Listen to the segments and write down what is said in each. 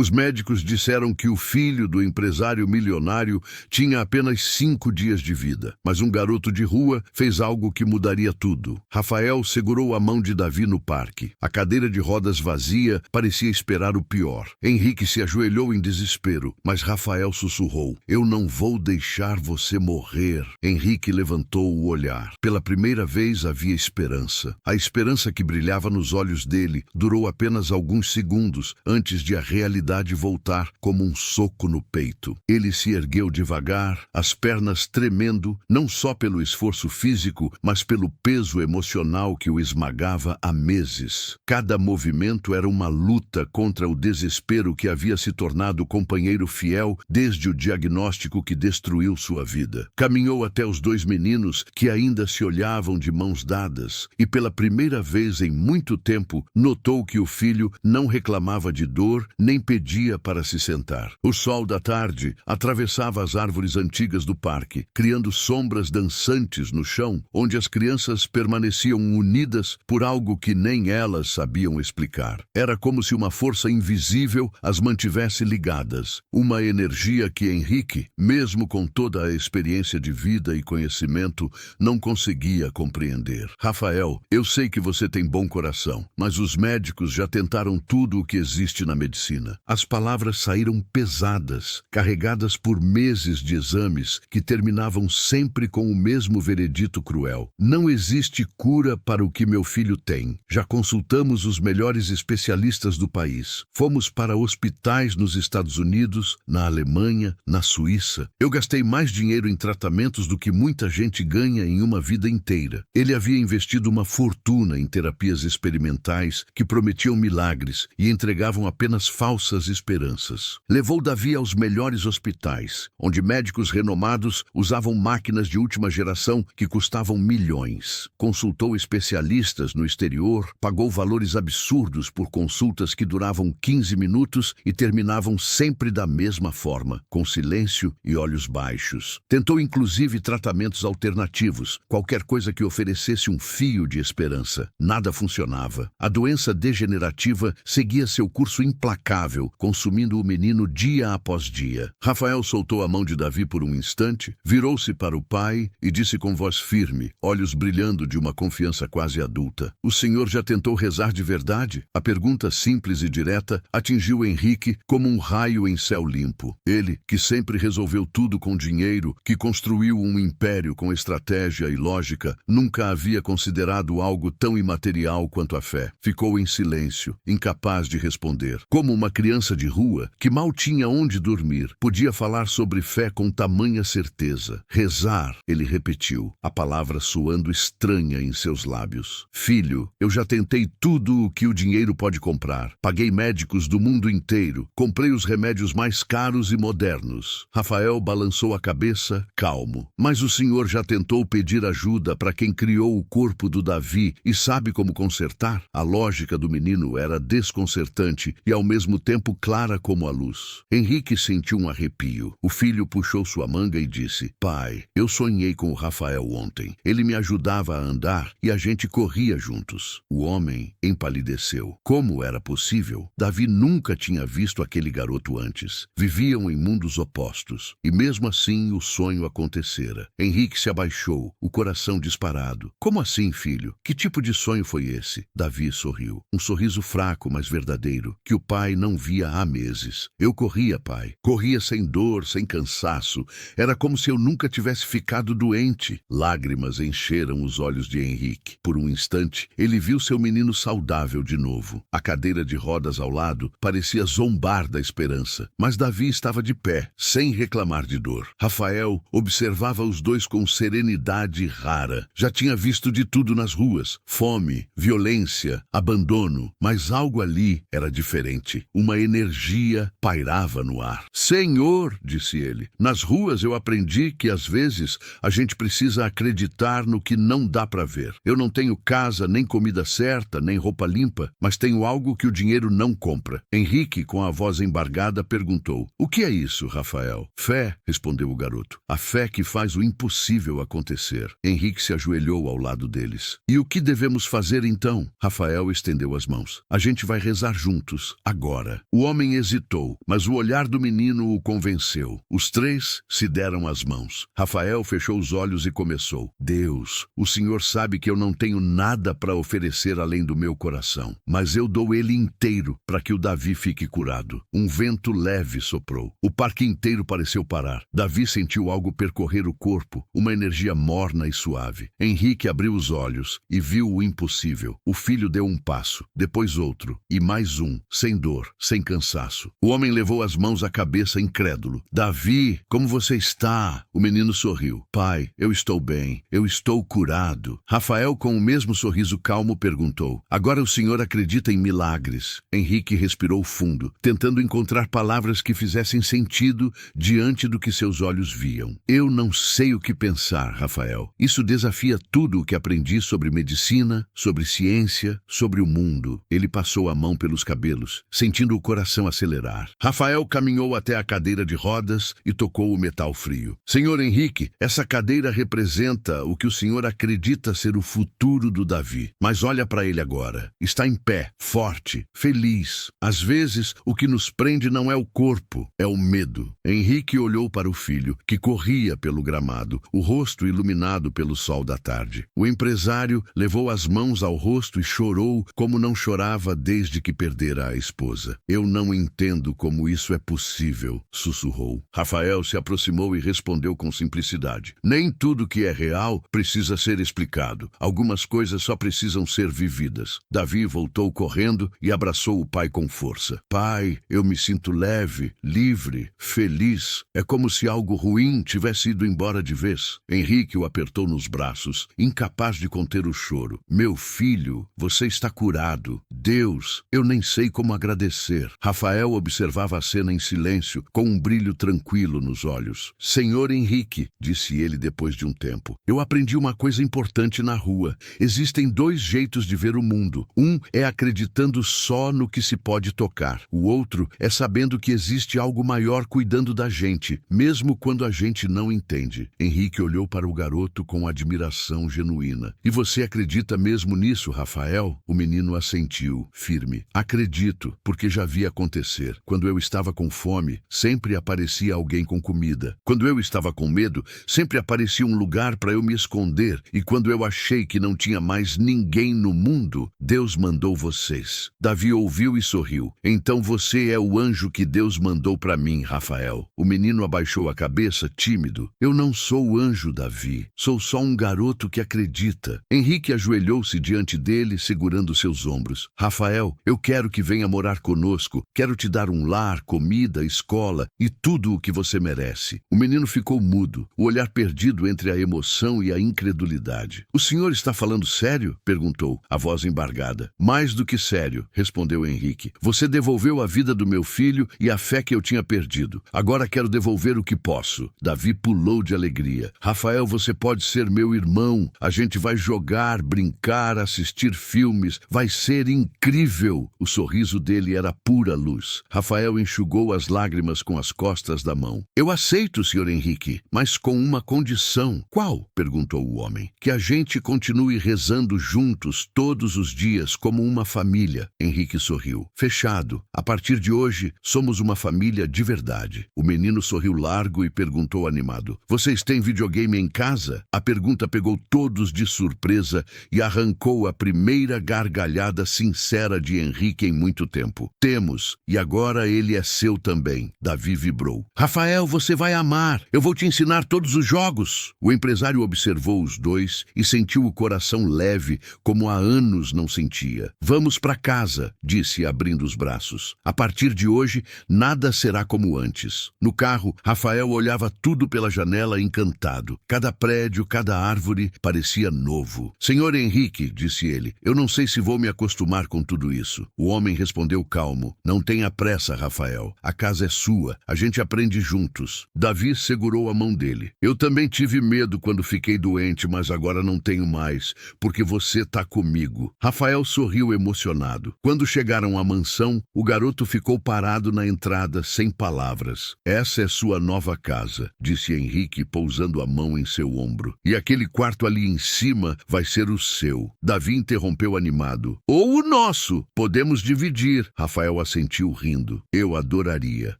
Os médicos disseram que o filho do empresário milionário tinha apenas 5 dias de vida. Mas um garoto de rua fez algo que mudaria tudo. Rafael segurou a mão de Davi no parque. A cadeira de rodas vazia parecia esperar o pior. Henrique se ajoelhou em desespero, mas Rafael sussurrou: "Eu não vou deixar você morrer." Henrique levantou o olhar. Pela primeira vez havia esperança. A esperança que brilhava nos olhos dele durou apenas alguns segundos antes de a realidade voltar como um soco no peito. Ele se ergueu devagar, as pernas tremendo, não só pelo esforço físico, mas pelo peso emocional que o esmagava há meses. Cada movimento era uma luta contra o desespero que havia se tornado companheiro fiel desde o diagnóstico que destruiu sua vida. Caminhou até os 2 meninos que ainda se olhavam de mãos dadas e pela primeira vez em muito tempo notou que o filho não reclamava de dor nem pedia para se sentar. O sol da tarde atravessava as árvores antigas do parque, criando sombras dançantes no chão, onde as crianças permaneciam unidas por algo que nem elas sabiam explicar. Era como se uma força invisível as mantivesse ligadas, uma energia que Henrique, mesmo com toda a experiência de vida e conhecimento, não conseguia compreender. "Rafael, eu sei que você tem bom coração, mas os médicos já tentaram tudo o que existe na medicina." As palavras saíram pesadas, carregadas por meses de exames que terminavam sempre com o mesmo veredito cruel: "Não existe cura para o que meu filho tem. Já consultamos os melhores especialistas do país. Fomos para hospitais nos Estados Unidos, na Alemanha, na Suíça. Eu gastei mais dinheiro em tratamentos do que muita gente ganha em uma vida inteira." Ele havia investido uma fortuna em terapias experimentais que prometiam milagres e entregavam apenas falsas esperanças. Levou Davi aos melhores hospitais, onde médicos renomados usavam máquinas de última geração que custavam milhões. Consultou especialistas no exterior, pagou valores absurdos por consultas que duravam 15 minutos e terminavam sempre da mesma forma, com silêncio e olhos baixos. Tentou inclusive tratamentos alternativos, qualquer coisa que oferecesse um fio de esperança. Nada funcionava. A doença degenerativa seguia seu curso implacável, consumindo o menino dia após dia. Rafael soltou a mão de Davi por um instante, virou-se para o pai e disse com voz firme, olhos brilhando de uma confiança quase adulta: "O senhor já tentou rezar de verdade?" A pergunta simples e direta atingiu Henrique como um raio em céu limpo. Ele, que sempre resolveu tudo com dinheiro, que construiu um império com estratégia e lógica, nunca havia considerado algo tão imaterial quanto a fé. Ficou em silêncio, incapaz de responder. Como uma criança de rua, que mal tinha onde dormir, podia falar sobre fé com tamanha certeza. "Rezar", ele repetiu, a palavra soando estranha em seus lábios. "Filho, eu já tentei tudo o que o dinheiro pode comprar. Paguei médicos do mundo inteiro. Comprei os remédios mais caros e modernos." Rafael balançou a cabeça, calmo. "Mas o senhor já tentou pedir ajuda para quem criou o corpo do Davi e sabe como consertar?" A lógica do menino era desconcertante e ao mesmo tempo clara como a luz. Henrique sentiu um arrepio. O filho puxou sua manga e disse: "Pai, eu sonhei com o Rafael ontem. Ele me ajudava a andar e a gente corria juntos." O homem empalideceu. Como era possível? Davi nunca tinha visto aquele garoto antes. Viviam em mundos opostos. E mesmo assim o sonho acontecera. Henrique se abaixou, o coração disparado. "Como assim, filho? Que tipo de sonho foi esse?" Davi sorriu. Um sorriso fraco, mas verdadeiro, que o pai não via há meses. "Eu corria, pai. Corria sem dor, sem cansaço. Era como se eu nunca tivesse ficado doente." Lágrimas encheram os olhos de Henrique. Por um instante, ele viu seu menino saudável de novo. A cadeira de rodas ao lado parecia zombar da esperança. Mas Davi estava de pé, sem reclamar de dor. Rafael observava os dois com serenidade rara. Já tinha visto de tudo nas ruas: fome, violência, abandono. Mas algo ali era diferente. Uma energia pairava no ar. "Senhor", disse ele, "nas ruas eu aprendi que às vezes a gente precisa acreditar no que não dá para ver. Eu não tenho casa, nem comida certa, nem roupa limpa, mas tenho algo que o dinheiro não compra." Henrique, com a voz embargada, perguntou: "O que é isso, Rafael?" "Fé", respondeu o garoto. "A fé que faz o impossível acontecer." Henrique se ajoelhou ao lado deles. "E o que devemos fazer então?" Rafael estendeu as mãos. "A gente vai rezar juntos, agora." O homem hesitou, mas o olhar do menino o convenceu. Os três se deram as mãos. Rafael fechou os olhos e começou: Deus, o Senhor sabe que eu não tenho nada para oferecer além do meu coração, mas eu dou ele inteiro para que o Davi fique curado. Um vento leve soprou. O parque inteiro pareceu parar. Davi sentiu algo percorrer o corpo, uma energia morna e suave. Henrique abriu os olhos e viu o impossível. O filho deu um passo, depois outro, e mais um, sem dor, sem cansaço. O homem levou as mãos à cabeça incrédulo. Davi, como você está? O menino sorriu. Pai, eu estou bem, eu estou curado. Rafael, com o mesmo sorriso calmo, perguntou: agora o senhor acredita em milagres? Henrique respirou fundo, tentando encontrar palavras que fizessem sentido diante do que seus olhos viam. Eu não sei o que pensar, Rafael. Isso desafia tudo o que aprendi sobre medicina, sobre ciência, sobre o mundo. Ele passou a mão pelos cabelos, sentindo o coração acelerar. Rafael caminhou até a cadeira de rodas e tocou o metal frio. Senhor Henrique, essa cadeira representa o que o senhor acredita ser o futuro do Davi. Mas olha para ele agora. Está em pé, forte, feliz. Às vezes, o que nos prende não é o corpo, é o medo. Henrique olhou para o filho, que corria pelo gramado, o rosto iluminado pelo sol da tarde. O empresário levou as mãos ao rosto e chorou como não chorava desde que perdera a esposa. Eu não entendo como isso é possível, sussurrou. Rafael se aproximou e respondeu com simplicidade: nem tudo que é real precisa ser explicado. Algumas coisas só precisam ser vividas. Davi voltou correndo e abraçou o pai com força. Pai, eu me sinto leve, livre, feliz. É como se algo ruim tivesse ido embora de vez. Henrique o apertou nos braços, incapaz de conter o choro. Meu filho, você está curado. Deus, eu nem sei como agradecer. Rafael observava a cena em silêncio, com um brilho tranquilo nos olhos. Senhor Henrique, disse ele depois de um tempo, eu aprendi uma coisa importante na rua. Existem dois jeitos de ver o mundo. Um é acreditando só no que se pode tocar. O outro é sabendo que existe algo maior cuidando da gente, mesmo quando a gente não entende. Henrique olhou para o garoto com admiração genuína. E você acredita mesmo nisso, Rafael? O menino assentiu, firme. Acredito, porque já vi acontecer. Quando eu estava com fome, sempre aparecia alguém com comida. Quando eu estava com medo, sempre aparecia um lugar para eu me esconder. E quando eu achei que não tinha mais ninguém no mundo, Deus mandou vocês. Davi ouviu e sorriu. Então você é o anjo que Deus mandou para mim, Rafael. O menino abaixou a cabeça, tímido. Eu não sou o anjo, Davi. Sou só um garoto que acredita. Henrique ajoelhou-se diante dele, segurando seus ombros. Rafael, eu quero que venha morar conosco. Quero te dar um lar, comida, escola e tudo o que você merece. O menino ficou mudo, o olhar perdido entre a emoção e a incredulidade. O senhor está falando sério? Perguntou, a voz embargada. Mais do que sério, respondeu Henrique. Você devolveu a vida do meu filho e a fé que eu tinha perdido. Agora quero devolver o que posso. Davi pulou de alegria. Rafael, você pode ser meu irmão. A gente vai jogar, brincar, assistir filmes. Vai ser incrível. O sorriso dele era pura luz. Rafael enxugou as lágrimas com as costas da mão. Eu aceito, senhor Henrique, mas com uma condição. Qual? Perguntou o homem. Que a gente continue rezando juntos todos os dias como uma família. Henrique sorriu. Fechado. A partir de hoje, somos uma família de verdade. O menino sorriu largo e perguntou animado. Vocês têm videogame em casa? A pergunta pegou todos de surpresa e arrancou a primeira gargalhada sincera de Henrique em muito tempo. Temos, e agora ele é seu também. Davi vibrou. Rafael, você vai amar. Eu vou te ensinar todos os jogos. O empresário observou os dois e sentiu o coração leve, como há anos não sentia. Vamos para casa, disse, abrindo os braços. A partir de hoje, nada será como antes. No carro, Rafael olhava tudo pela janela encantado. Cada prédio, cada árvore parecia novo. Senhor Henrique, disse ele, eu não sei se vou me acostumar com tudo isso. O homem respondeu calmo. Não tenha pressa, Rafael. A casa é sua. A gente aprende juntos. Davi segurou a mão dele. Eu também tive medo quando fiquei doente, mas agora não tenho mais, porque você está comigo. Rafael sorriu emocionado. Quando chegaram à mansão, o garoto ficou parado na entrada, sem palavras. Essa é sua nova casa, disse Henrique, pousando a mão em seu ombro. E aquele quarto ali em cima vai ser o seu. Davi interrompeu animado. Ou o nosso. Podemos dividir. Rafael Rafael assentiu rindo. Eu adoraria.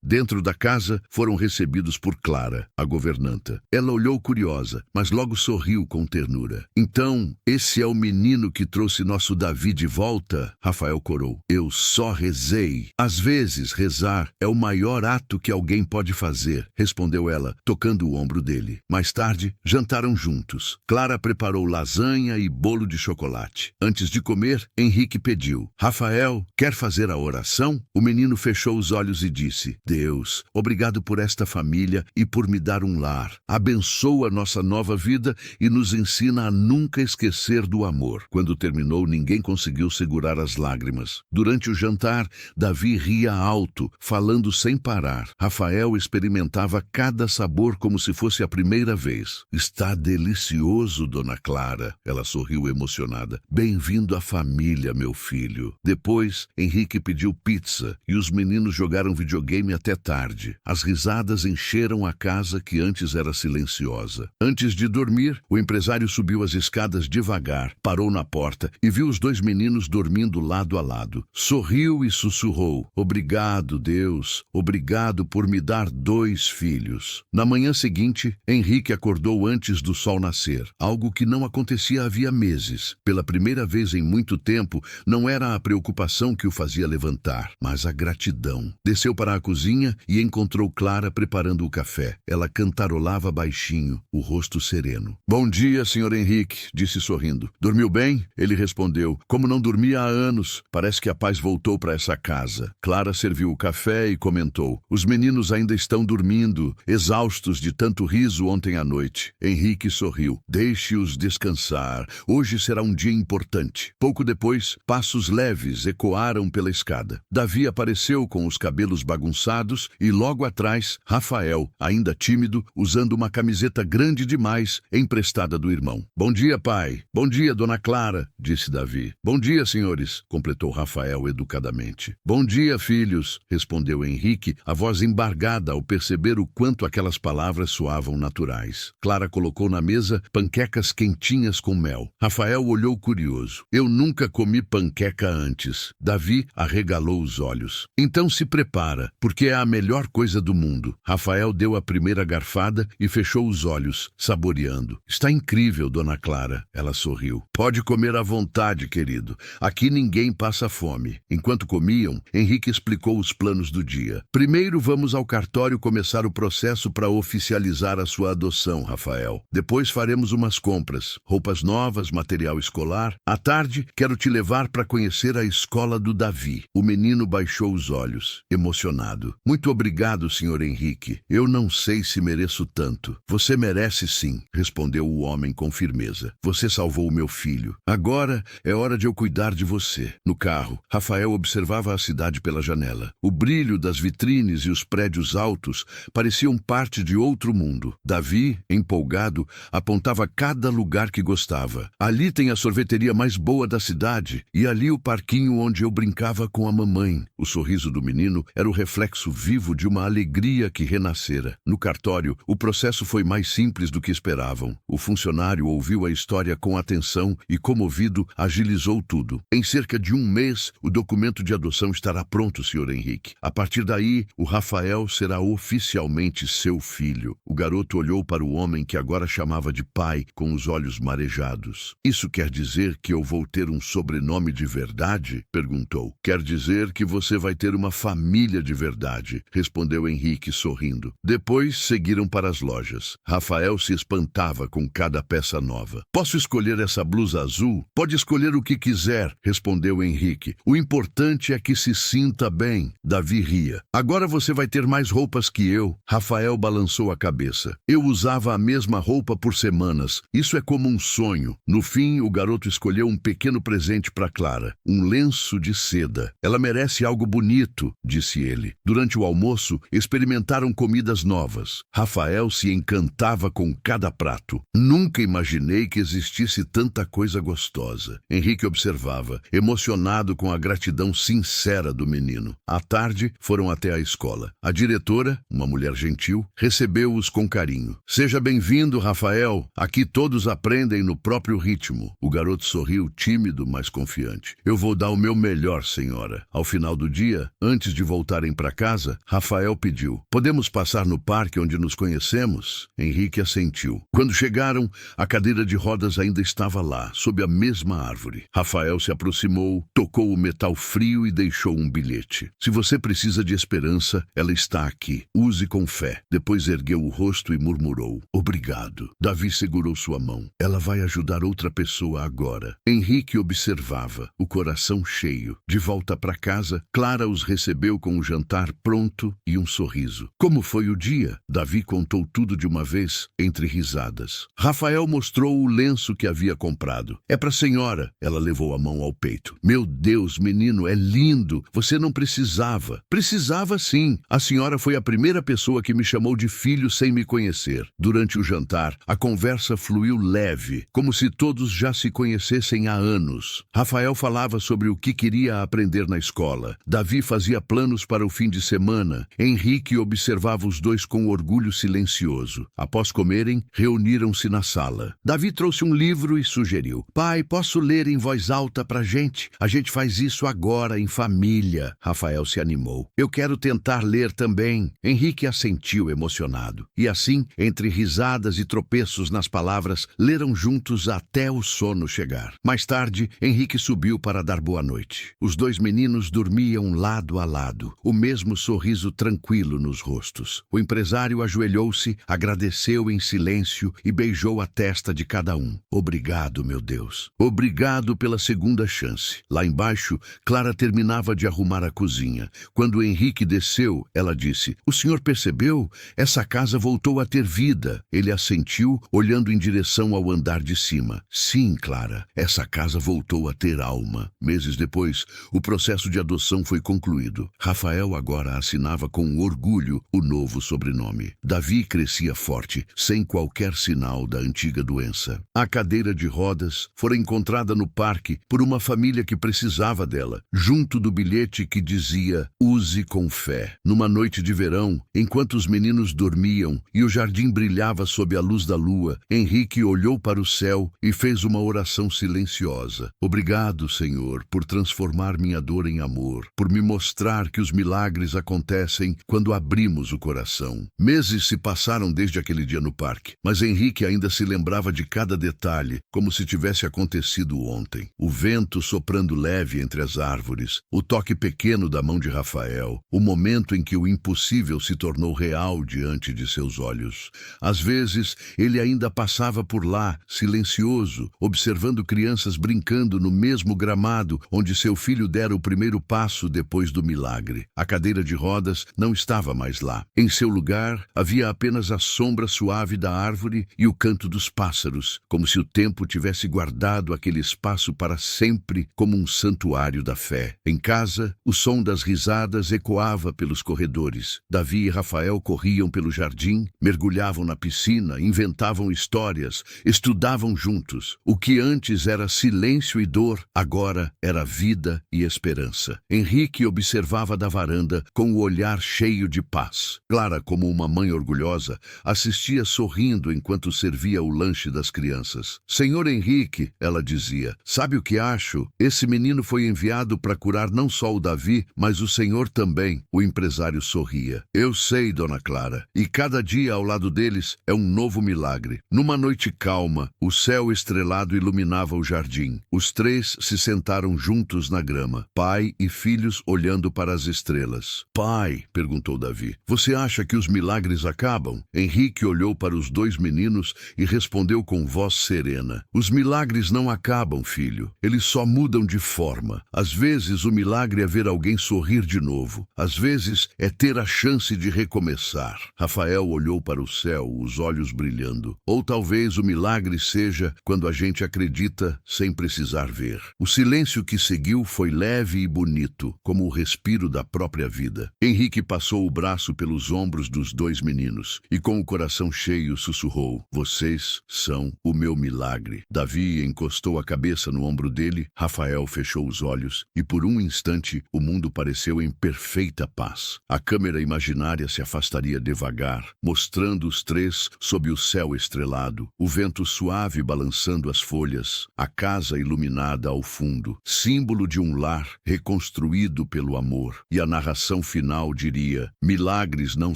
Dentro da casa, foram recebidos por Clara, a governanta. Ela olhou curiosa, mas logo sorriu com ternura. Então, esse é o menino que trouxe nosso Davi de volta? Rafael corou. Eu só rezei. Às vezes, rezar é o maior ato que alguém pode fazer, respondeu ela, tocando o ombro dele. Mais tarde, jantaram juntos. Clara preparou lasanha e bolo de chocolate. Antes de comer, Henrique pediu: Rafael, quer fazer a oração? O menino fechou os olhos e disse: Deus, obrigado por esta família e por me dar um lar. Abençoa nossa nova vida e nos ensina a nunca esquecer do amor. Quando terminou, ninguém conseguiu segurar as lágrimas. Durante o jantar, Davi ria alto, falando sem parar. Rafael experimentava cada sabor como se fosse a primeira vez. Está delicioso, dona Clara. Ela sorriu emocionada. Bem-vindo à família, meu filho. Depois, Henrique pediu pizza e os meninos jogaram videogame até tarde. As risadas encheram a casa que antes era silenciosa. Antes de dormir, o empresário subiu as escadas devagar, parou na porta e viu os dois meninos dormindo lado a lado. Sorriu e sussurrou: Obrigado, Deus. Obrigado por me dar 2 filhos. Na manhã seguinte, Henrique acordou antes do sol nascer, algo que não acontecia havia meses. Pela primeira vez em muito tempo, não era a preocupação que o fazia levantar, mas a gratidão. Desceu para a cozinha e encontrou Clara preparando o café. Ela cantarolava baixinho, o rosto sereno. Bom dia, senhor Henrique, disse sorrindo. Dormiu bem? Ele respondeu: Como não dormia há anos. Parece que a paz voltou para essa casa. Clara serviu o café e comentou: Os meninos ainda estão dormindo, exaustos de tanto riso ontem à noite. Henrique sorriu. Deixe-os descansar. Hoje será um dia importante. Pouco depois, passos leves ecoaram pela escada. Davi apareceu com os cabelos bagunçados e logo atrás, Rafael, ainda tímido, usando uma camiseta grande demais, emprestada do irmão. Bom dia, pai. Bom dia, dona Clara, disse Davi. Bom dia, senhores, completou Rafael educadamente. Bom dia, filhos, respondeu Henrique, a voz embargada ao perceber o quanto aquelas palavras soavam naturais. Clara colocou na mesa panquecas quentinhas com mel. Rafael olhou curioso. Eu nunca comi panqueca antes. Davi arregalou os olhos. Então se prepara, porque é a melhor coisa do mundo. Rafael deu a primeira garfada e fechou os olhos, saboreando. Está incrível, dona Clara. Ela sorriu. Pode comer à vontade, querido. Aqui ninguém passa fome. Enquanto comiam, Henrique explicou os planos do dia. Primeiro vamos ao cartório começar o processo para oficializar a sua adoção, Rafael. Depois faremos umas compras, roupas novas, material escolar. À tarde, quero te levar para conhecer a escola do Davi. O menino baixou os olhos, emocionado. Muito obrigado, senhor Henrique. Eu não sei se mereço tanto. Você merece sim, respondeu o homem com firmeza. Você salvou o meu filho. Agora é hora de eu cuidar de você. No carro, Rafael observava a cidade pela janela. O brilho das vitrines e os prédios altos pareciam parte de outro mundo. Davi, empolgado, apontava cada lugar que gostava. Ali tem a sorveteria mais boa da cidade e ali o parquinho onde eu brincava com a mamãe. O sorriso do menino era o reflexo vivo de uma alegria que renascera. No cartório, o processo foi mais simples do que esperavam. O funcionário ouviu a história com atenção e, comovido, agilizou tudo. Em cerca de 1 mês, o documento de adoção estará pronto, senhor Henrique. A partir daí, o Rafael será oficialmente seu filho. O garoto olhou para o homem que agora chamava de pai, com os olhos marejados. Isso quer dizer que eu vou ter um sobrenome de verdade? Perguntou. Quer dizer que você vai ter uma família de verdade, respondeu Henrique sorrindo. Depois seguiram para as lojas. Rafael se espantava com cada peça nova. Posso escolher essa blusa azul? Pode escolher o que quiser, respondeu Henrique. O importante é que se sinta bem. Davi ria. Agora você vai ter mais roupas que eu. Rafael balançou a cabeça. Eu usava a mesma roupa por semanas. Isso é como um sonho. No fim, o garoto escolheu um pequeno presente para Clara. Um lenço de seda. Ela merece algo bonito, disse ele. Durante o almoço, experimentaram comidas novas. Rafael se encantava com cada prato. Nunca imaginei que existisse tanta coisa gostosa. Henrique observava, emocionado com a gratidão sincera do menino. À tarde, foram até a escola. A diretora, uma mulher gentil, recebeu-os com carinho. Seja bem-vindo, Rafael. Aqui todos aprendem no próprio ritmo. O garoto sorriu, tímido, mas confiante. Eu vou dar o meu melhor, senhora. Ao final do dia, antes de voltarem para casa, Rafael pediu: "Podemos passar no parque onde nos conhecemos?" Henrique assentiu. Quando chegaram, a cadeira de rodas ainda estava lá, sob a mesma árvore. Rafael se aproximou, tocou o metal frio e deixou um bilhete. "Se você precisa de esperança, ela está aqui. Use com fé." Depois ergueu o rosto e murmurou: "Obrigado." Davi segurou sua mão. "Ela vai ajudar outra pessoa agora." Henrique observava, o coração cheio. De volta para casa, Clara os recebeu com o jantar pronto e um sorriso. "Como foi o dia?" Davi contou tudo de uma vez, entre risadas. Rafael mostrou o lenço que havia comprado. "É para a senhora." Ela levou a mão ao peito. "Meu Deus, menino, é lindo. Você não precisava." "Precisava sim. A senhora foi a primeira pessoa que me chamou de filho sem me conhecer." Durante o jantar, a conversa fluiu leve, como se todos já se conhecessem há anos. Rafael falava sobre o que queria aprender na escola. Davi fazia planos para o fim de semana. Henrique observava os dois com orgulho silencioso. Após comerem, reuniram-se na sala. Davi trouxe um livro e sugeriu: "Pai, posso ler em voz alta pra gente? A gente faz isso agora em família." Rafael se animou. "Eu quero tentar ler também." Henrique assentiu emocionado. E assim, entre risadas e tropeços nas palavras, leram juntos até o sono chegar. Mais tarde, Henrique subiu para dar boa noite. Os dois meninos dormiam lado a lado, o mesmo sorriso tranquilo nos rostos. O empresário ajoelhou-se, agradeceu em silêncio e beijou a testa de cada um. "Obrigado, meu Deus. Obrigado pela segunda chance." Lá embaixo, Clara terminava de arrumar a cozinha. Quando Henrique desceu, ela disse: "O senhor percebeu? Essa casa voltou a ter vida." Ele assentiu, olhando em direção ao andar de cima. "Sim, Clara, essa casa voltou a ter alma." Meses depois, o processo de adoção foi concluído. Rafael agora assinava com orgulho o novo sobrenome. Davi crescia forte, sem qualquer sinal da antiga doença. A cadeira de rodas fora encontrada no parque por uma família que precisava dela, junto do bilhete que dizia: "Use com fé." Numa noite de verão, enquanto os meninos dormiam e o jardim brilhava sob a luz da lua, Henrique olhou para o céu e fez uma oração silenciosa. "Obrigado, Senhor, por transformar minha dor em amor, por me mostrar que os milagres acontecem quando abrimos o coração." Meses se passaram desde aquele dia no parque, mas Henrique ainda se lembrava de cada detalhe, como se tivesse acontecido ontem. O vento soprando leve entre as árvores, o toque pequeno da mão de Rafael, o momento em que o impossível se tornou real diante de seus olhos. Às vezes, ele ainda passava por lá, silencioso, observando crianças brincando no mesmo gramado onde seu filho dera o primeiro passo depois do milagre. A cadeira de rodas não estava mais lá. Em seu lugar, havia apenas a sombra suave da árvore e o canto dos pássaros, como se o tempo tivesse guardado aquele espaço para sempre como um santuário da fé. Em casa, o som das risadas ecoava pelos corredores. Davi e Rafael corriam pelo jardim, mergulhavam na piscina, inventavam histórias, estudavam juntos. O que antes era silêncio e dor, agora era vida e esperança. Henrique observava da varanda com o olhar cheio de paz. Clara, como uma mãe orgulhosa, assistia sorrindo enquanto servia o lanche das crianças. "Senhor Henrique," ela dizia, "sabe o que acho? Esse menino foi enviado para curar não só o Davi, mas o Senhor também." O empresário sorria. "Eu sei, dona Clara, e cada dia ao lado deles é um novo milagre." Numa noite calma, o céu estrelado iluminava o jardim. Os três se sentaram juntos na grama, pai e filhos olhando para as estrelas. "Pai," perguntou Davi, "você acha que os milagres acabam?" Henrique olhou para os dois meninos e respondeu com voz serena: "Os milagres não acabam, filho. Eles só mudam de forma. Às vezes o milagre é ver alguém sorrir de novo. Às vezes é ter a chance de recomeçar." Rafael olhou para o céu, os olhos brilhando. Ou talvez o milagre seja quando a gente acredita sem precisar ver. O silêncio que seguiu foi leve e bonito, como o respiro da própria vida. Henrique passou o braço pelos ombros dos dois meninos e com o coração cheio sussurrou: "Vocês são o meu milagre." Davi encostou a cabeça no ombro dele, Rafael fechou os olhos e por um instante o mundo pareceu em perfeita paz. A câmera imaginária se afastaria devagar, mostrando os três sob o céu estrelado, o vento suave balançando as folhas, a casa iluminada ao fundo, símbolo de um lar reconstruído construído pelo amor. E a narração final diria: milagres não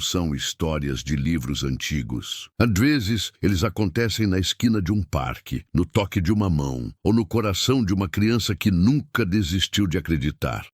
são histórias de livros antigos. Às vezes, eles acontecem na esquina de um parque, no toque de uma mão, ou no coração de uma criança que nunca desistiu de acreditar.